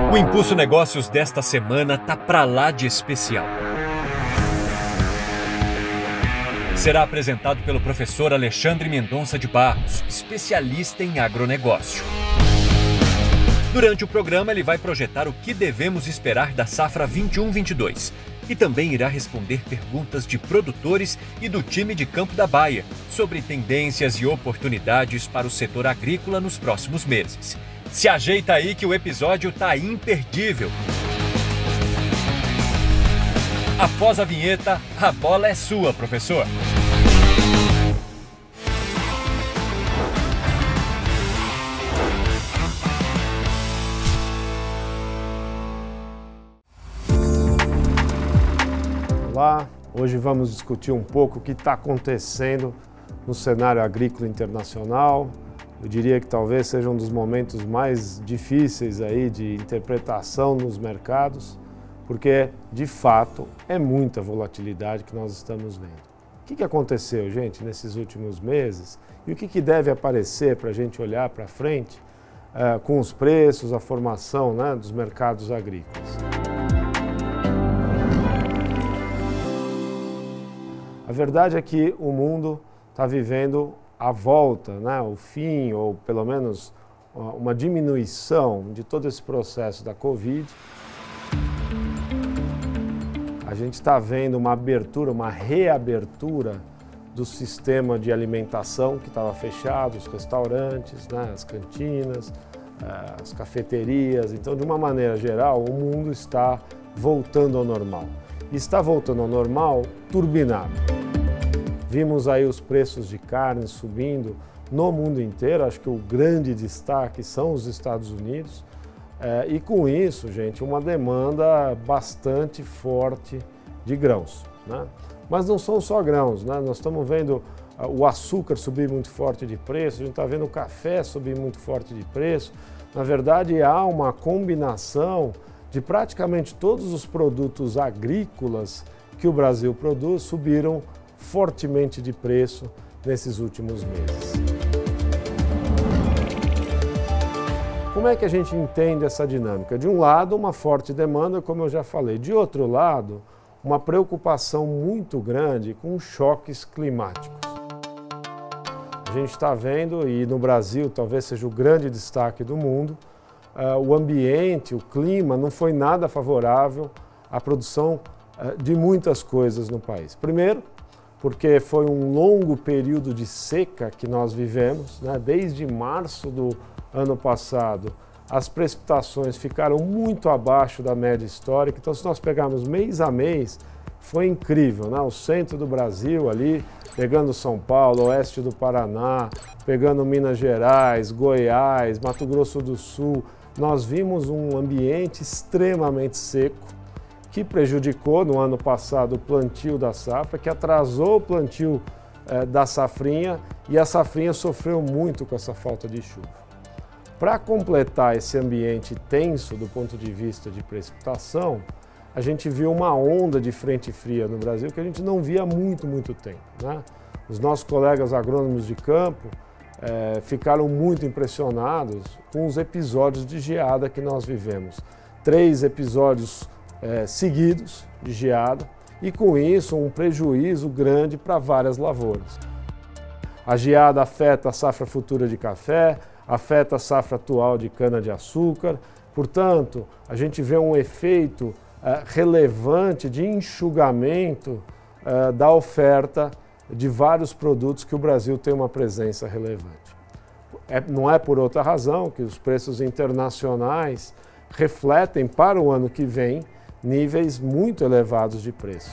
O Impulso Negócios desta semana tá pra lá de especial. Será apresentado pelo professor Alexandre Mendonça de Barros, especialista em agronegócio. Durante o programa, ele vai projetar o que devemos esperar da safra 21-22 e também irá responder perguntas de produtores e do time de Campo da Baia sobre tendências e oportunidades para o setor agrícola nos próximos meses. Se ajeita aí que o episódio tá imperdível. Após a vinheta, a bola é sua, professor. Olá, hoje vamos discutir um pouco o que está acontecendo no cenário agrícola internacional. Eu diria que talvez seja um dos momentos mais difíceis aí de interpretação nos mercados, porque, de fato, é muita volatilidade que nós estamos vendo. O que aconteceu, gente, nesses últimos meses e o que deve aparecer para a gente olhar para frente com os preços, a formação, né, dos mercados agrícolas? A verdade é que o mundo está vivendo a volta, né, o fim, ou pelo menos uma diminuição de todo esse processo da Covid. A gente está vendo uma abertura, uma reabertura do sistema de alimentação que estava fechado, os restaurantes, né, as cantinas, as cafeterias. Então, de uma maneira geral, o mundo está voltando ao normal. E está voltando ao normal turbinado. Vimos aí os preços de carne subindo no mundo inteiro, acho que o grande destaque são os Estados Unidos. E com isso, gente, uma demanda bastante forte de grãos, né? Mas não são só grãos, né? Nós estamos vendo o açúcar subir muito forte de preço, a gente está vendo o café subir muito forte de preço. Na verdade, há uma combinação de praticamente todos os produtos agrícolas que o Brasil produz subiram fortemente de preço nesses últimos meses. Como é que a gente entende essa dinâmica? De um lado, uma forte demanda, como eu já falei. De outro lado, uma preocupação muito grande com choques climáticos. A gente está vendo, e no Brasil talvez seja o grande destaque do mundo, o ambiente, o clima não foi nada favorável à produção de muitas coisas no país. Primeiro, porque foi um longo período de seca que nós vivemos, né? Desde março do ano passado, as precipitações ficaram muito abaixo da média histórica. Então, se nós pegarmos mês a mês, foi incrível, né? O centro do Brasil ali, pegando São Paulo, oeste do Paraná, pegando Minas Gerais, Goiás, Mato Grosso do Sul, nós vimos um ambiente extremamente seco, que prejudicou no ano passado o plantio da safra, que atrasou o plantio da safrinha, e a safrinha sofreu muito com essa falta de chuva. Para completar esse ambiente tenso do ponto de vista de precipitação, a gente viu uma onda de frente fria no Brasil que a gente não via há muito tempo, né? Os nossos colegas agrônomos de campo ficaram muito impressionados com os episódios de geada que nós vivemos. 3 episódios seguidos de geada e, com isso, um prejuízo grande para várias lavouras. A geada afeta a safra futura de café, afeta a safra atual de cana-de-açúcar. Portanto, a gente vê um efeito relevante de enxugamento da oferta de vários produtos que o Brasil tem uma presença relevante. Não é por outra razão que os preços internacionais refletem para o ano que vem níveis muito elevados de preço.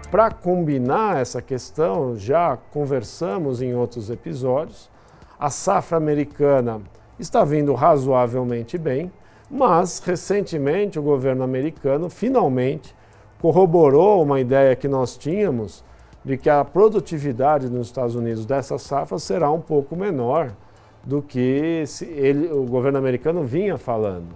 Para combinar essa questão, já conversamos em outros episódios, a safra americana está vindo razoavelmente bem, mas recentemente o governo americano finalmente corroborou uma ideia que nós tínhamos de que a produtividade nos Estados Unidos dessa safra será um pouco menor do que o governo americano vinha falando.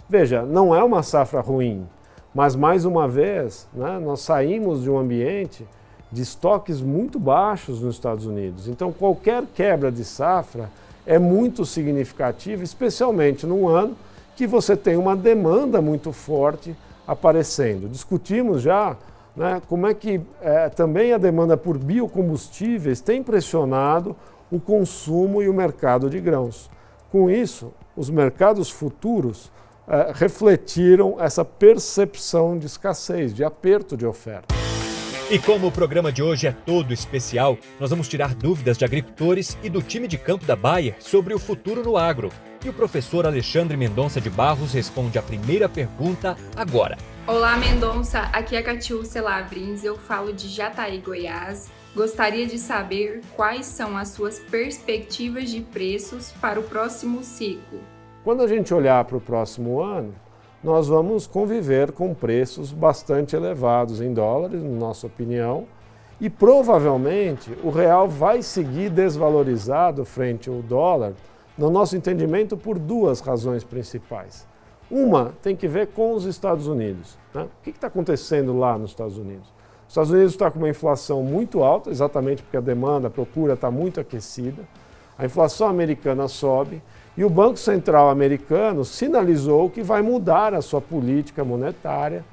Veja, não é uma safra ruim, mas mais uma vez, né, nós saímos de um ambiente de estoques muito baixos nos Estados Unidos. Então, qualquer quebra de safra é muito significativa, especialmente num ano que você tem uma demanda muito forte aparecendo. Discutimos já, né, como é que também a demanda por biocombustíveis tem pressionado o consumo e o mercado de grãos. Com isso, os mercados futuros refletiram essa percepção de escassez, de aperto de oferta. E como o programa de hoje é todo especial, nós vamos tirar dúvidas de agricultores e do time de campo da Bayer sobre o futuro no agro. E o professor Alexandre Mendonça de Barros responde a primeira pergunta agora. Olá, Mendonça. Aqui é a Catiúcia Lavrins, eu falo de Jataí, Goiás. Gostaria de saber quais são as suas perspectivas de preços para o próximo ciclo. Quando a gente olhar para o próximo ano, nós vamos conviver com preços bastante elevados em dólares, na nossa opinião, e provavelmente o real vai seguir desvalorizado frente ao dólar, no nosso entendimento, por duas razões principais. Uma tem que ver com os Estados Unidos, né? O que está acontecendo lá nos Estados Unidos? Os Estados Unidos está com uma inflação muito alta, exatamente porque a demanda, a procura está muito aquecida. A inflação americana sobe e o Banco Central americano sinalizou que vai mudar a sua política monetária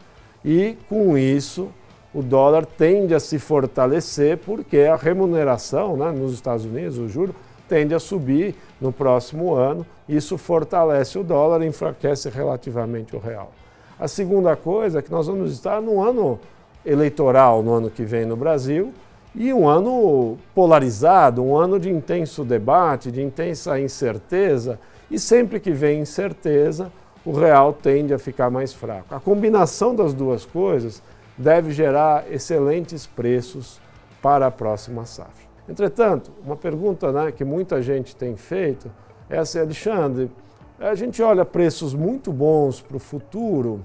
e, com isso, o dólar tende a se fortalecer porque a remuneração, né, nos Estados Unidos, o juro, tende a subir no próximo ano. Isso fortalece o dólar e enfraquece relativamente o real. A segunda coisa é que nós vamos estar num ano eleitoral no ano que vem no Brasil e um ano polarizado, um ano de intenso debate, de intensa incerteza, e sempre que vem incerteza, o real tende a ficar mais fraco. A combinação das duas coisas deve gerar excelentes preços para a próxima safra. Entretanto, uma pergunta, né, que muita gente tem feito é assim: Alexandre, a gente olha preços muito bons para o futuro,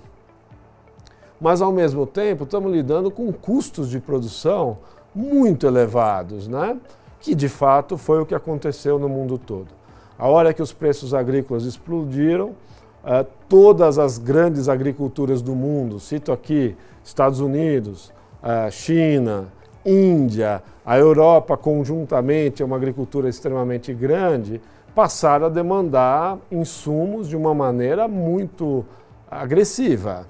mas ao mesmo tempo estamos lidando com custos de produção muito elevados, né? Que de fato foi o que aconteceu no mundo todo. A hora que os preços agrícolas explodiram, todas as grandes agriculturas do mundo, cito aqui Estados Unidos, China, Índia, a Europa conjuntamente, é uma agricultura extremamente grande, passaram a demandar insumos de uma maneira muito agressiva.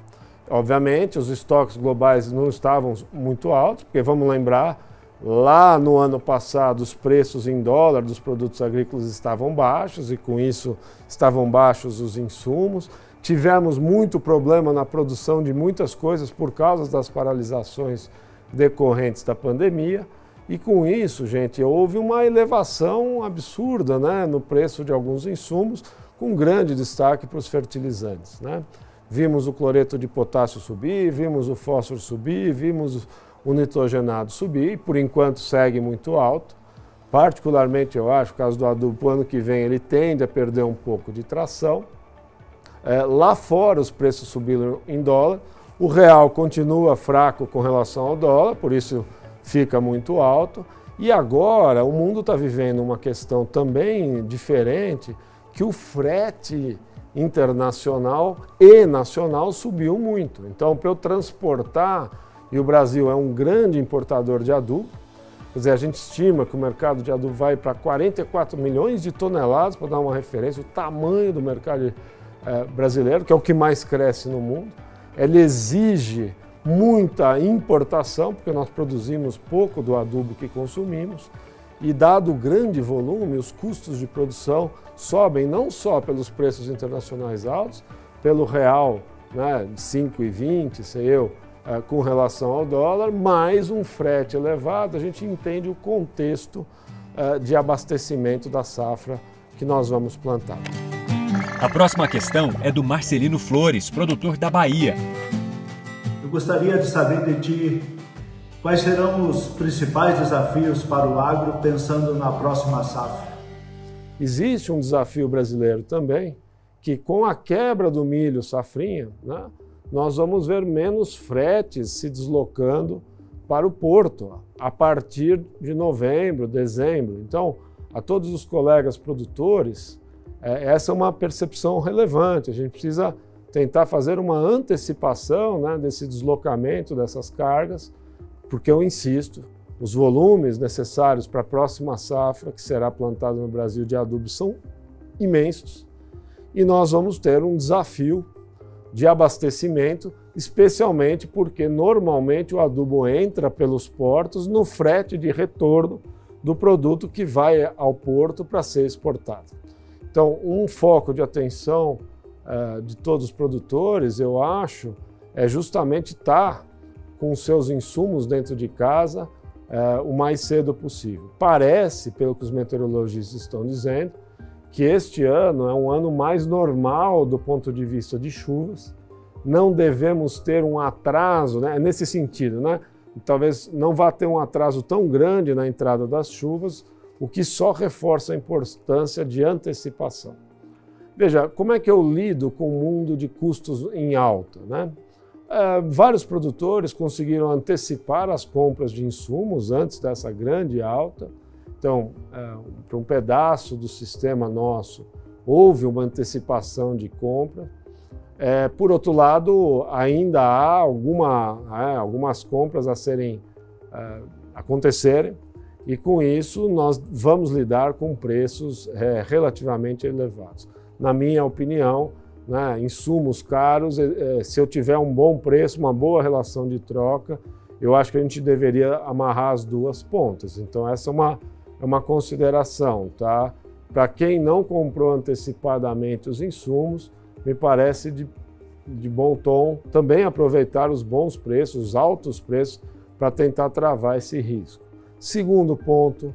Obviamente, os estoques globais não estavam muito altos, porque vamos lembrar, lá no ano passado os preços em dólar dos produtos agrícolas estavam baixos e com isso estavam baixos os insumos. Tivemos muito problema na produção de muitas coisas por causa das paralisações decorrentes da pandemia e com isso, gente, houve uma elevação absurda, né, no preço de alguns insumos, com grande destaque para os fertilizantes, né? Vimos o cloreto de potássio subir, vimos o fósforo subir, vimos o nitrogenado subir, e por enquanto segue muito alto. Particularmente, eu acho, o caso do adubo, o ano que vem ele tende a perder um pouco de tração. Lá fora os preços subiram em dólar, o real continua fraco com relação ao dólar, por isso fica muito alto. E agora o mundo está vivendo uma questão também diferente, que o frete internacional e nacional subiu muito. Então, para eu transportar, e o Brasil é um grande importador de adubo, quer dizer, a gente estima que o mercado de adubo vai para 44 milhões de toneladas, para dar uma referência, o tamanho do mercado brasileiro, que é o que mais cresce no mundo. Ele exige muita importação, porque nós produzimos pouco do adubo que consumimos, e dado o grande volume, os custos de produção sobem não só pelos preços internacionais altos, pelo real, né, de 5,20, sei eu, com relação ao dólar, mais um frete elevado. A gente entende o contexto de abastecimento da safra que nós vamos plantar. A próxima questão é do Marcelino Flores, produtor da Bahia. Eu gostaria de saber de ti quais serão os principais desafios para o agro pensando na próxima safra. Existe um desafio brasileiro também, que com a quebra do milho safrinha, né, nós vamos ver menos fretes se deslocando para o porto a partir de novembro, dezembro. Então, a todos os colegas produtores, essa é uma percepção relevante. A gente precisa tentar fazer uma antecipação, né, desse deslocamento dessas cargas, porque eu insisto, Os volumes necessários para a próxima safra, que será plantada no Brasil de adubo, são imensos e nós vamos ter um desafio de abastecimento, especialmente porque normalmente o adubo entra pelos portos no frete de retorno do produto que vai ao porto para ser exportado. Então, um foco de atenção de todos os produtores, eu acho, é justamente estar com os seus insumos dentro de casa o mais cedo possível. Parece, pelo que os meteorologistas estão dizendo, que este ano é um ano mais normal do ponto de vista de chuvas. Não devemos ter um atraso, né? Nesse sentido, né? Talvez não vá ter um atraso tão grande na entrada das chuvas, o que só reforça a importância de antecipação. Veja, como é que eu lido com o mundo de custos em alta, né? Vários produtores conseguiram antecipar as compras de insumos antes dessa grande alta. Então, para um pedaço do sistema nosso, houve uma antecipação de compra. Por outro lado, ainda há algumas compras a acontecerem e, com isso, nós vamos lidar com preços relativamente elevados. Na minha opinião, né, insumos caros, se eu tiver um bom preço, uma boa relação de troca, eu acho que a gente deveria amarrar as duas pontas. Então, essa é uma consideração, tá? Para quem não comprou antecipadamente os insumos, me parece de bom tom também aproveitar os bons preços, os altos preços, para tentar travar esse risco. Segundo ponto,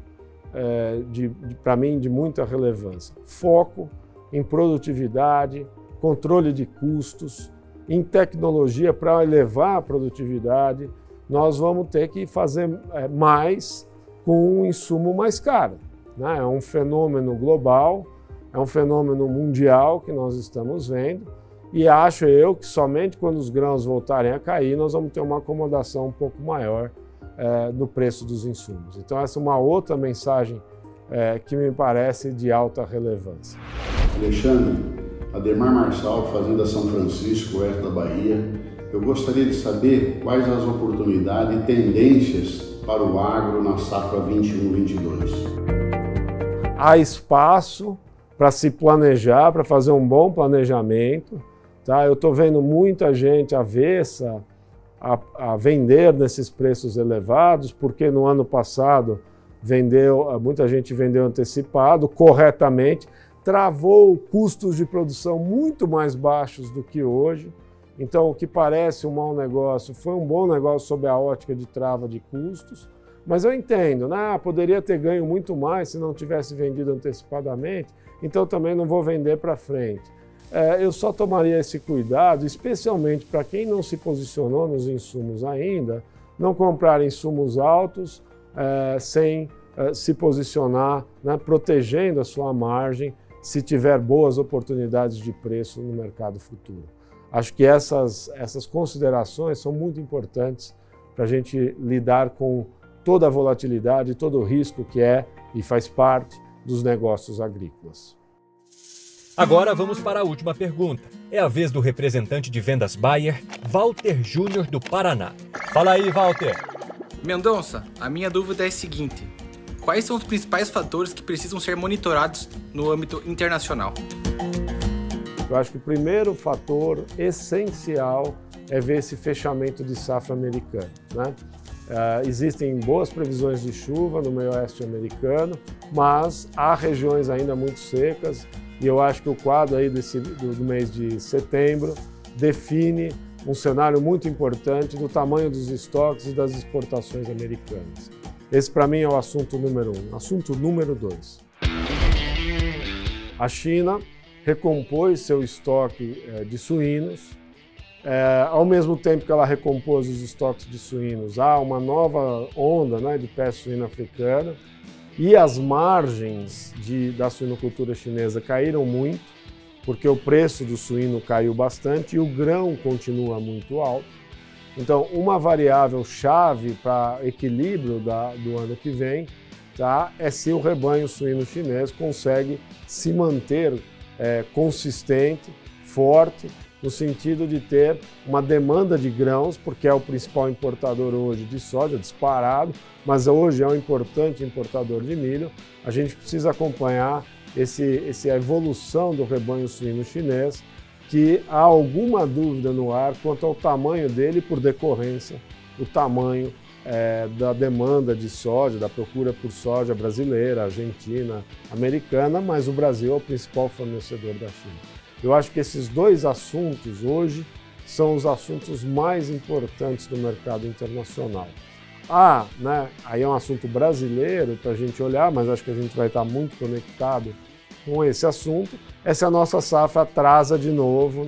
para mim, de muita relevância, foco em produtividade, controle de custos, em tecnologia para elevar a produtividade. Nós vamos ter que fazer mais com um insumo mais caro, né? É um fenômeno global, é um fenômeno mundial que nós estamos vendo e acho eu que somente quando os grãos voltarem a cair nós vamos ter uma acomodação um pouco maior no preço dos insumos. Então essa é uma outra mensagem que me parece de alta relevância. Alexandre, Ademar Marçal, Fazenda São Francisco, oeste da Bahia. Eu gostaria de saber quais as oportunidades e tendências para o agro na safra 21-22. Há espaço para se planejar, para fazer um bom planejamento. Tá? Eu estou vendo muita gente avessa a vender nesses preços elevados, porque no ano passado muita gente vendeu antecipado, corretamente, travou custos de produção muito mais baixos do que hoje. Então, o que parece um mau negócio foi um bom negócio sob a ótica de trava de custos. Mas eu entendo, né? Poderia ter ganho muito mais se não tivesse vendido antecipadamente, então também não vou vender para frente. Eu só tomaria esse cuidado, especialmente para quem não se posicionou nos insumos ainda, não comprar insumos altos sem se posicionar, né? Protegendo a sua margem, se tiver boas oportunidades de preço no mercado futuro. Acho que essas considerações são muito importantes para a gente lidar com toda a volatilidade, todo o risco que e faz parte dos negócios agrícolas. Agora vamos para a última pergunta. É a vez do representante de vendas Bayer, Walter Júnior, do Paraná. Fala aí, Walter. Mendonça, a minha dúvida é a seguinte: quais são os principais fatores que precisam ser monitorados no âmbito internacional? Eu acho que o primeiro fator essencial é ver esse fechamento de safra americano, né? Existem boas previsões de chuva no meio oeste americano, mas há regiões ainda muito secas e eu acho que o quadro aí do mês de setembro define um cenário muito importante do tamanho dos estoques e das exportações americanas. Esse, para mim, é o assunto número 1. Assunto número 2. A China recompôs seu estoque de suínos. Ao mesmo tempo que ela recompôs os estoques de suínos, há uma nova onda, né, de peste suína africana e as margens da suinocultura chinesa caíram muito, porque o preço do suíno caiu bastante e o grão continua muito alto. Então, uma variável chave para equilíbrio do ano que vem, tá, é se o rebanho suíno chinês consegue se manter consistente, forte no sentido de ter uma demanda de grãos, porque é o principal importador hoje de soja, disparado, mas hoje é um importante importador de milho. A gente precisa acompanhar a evolução do rebanho suíno chinês, que há alguma dúvida no ar quanto ao tamanho dele, por decorrência do tamanho da demanda de soja, da procura por soja brasileira, argentina, americana, mas o Brasil é o principal fornecedor da China. Eu acho que esses dois assuntos hoje são os assuntos mais importantes do mercado internacional. Aí é um assunto brasileiro para a gente olhar, mas acho que a gente vai estar muito conectado com esse assunto. Essa é a nossa safra atrasa de novo,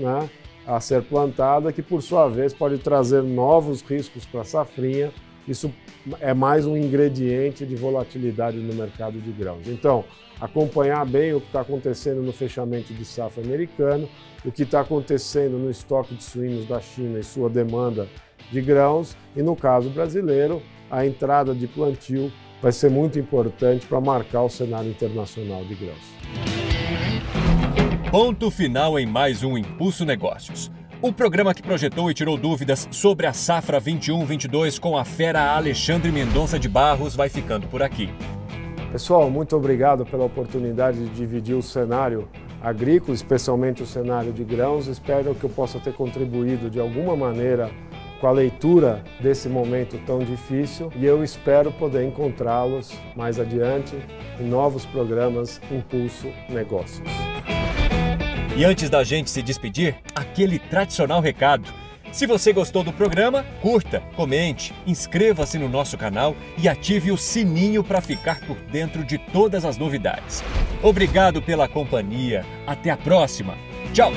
a ser plantada, que por sua vez pode trazer novos riscos para a safrinha. Isso é mais um ingrediente de volatilidade no mercado de grãos. Então, acompanhar bem o que está acontecendo no fechamento de safra americano, o que está acontecendo no estoque de suínos da China e sua demanda de grãos, e no caso brasileiro, a entrada de plantio vai ser muito importante para marcar o cenário internacional de grãos. Ponto final em mais um Impulso Negócios. O programa que projetou e tirou dúvidas sobre a safra 21-22 com a fera Alexandre Mendonça de Barros vai ficando por aqui. Pessoal, muito obrigado pela oportunidade de dividir o cenário agrícola, especialmente o cenário de grãos. Espero que eu possa ter contribuído de alguma maneira com a leitura desse momento tão difícil, e eu espero poder encontrá-los mais adiante em novos programas Impulso Negócios. E antes da gente se despedir, aquele tradicional recado. Se você gostou do programa, curta, comente, inscreva-se no nosso canal e ative o sininho para ficar por dentro de todas as novidades. Obrigado pela companhia. Até a próxima. Tchau!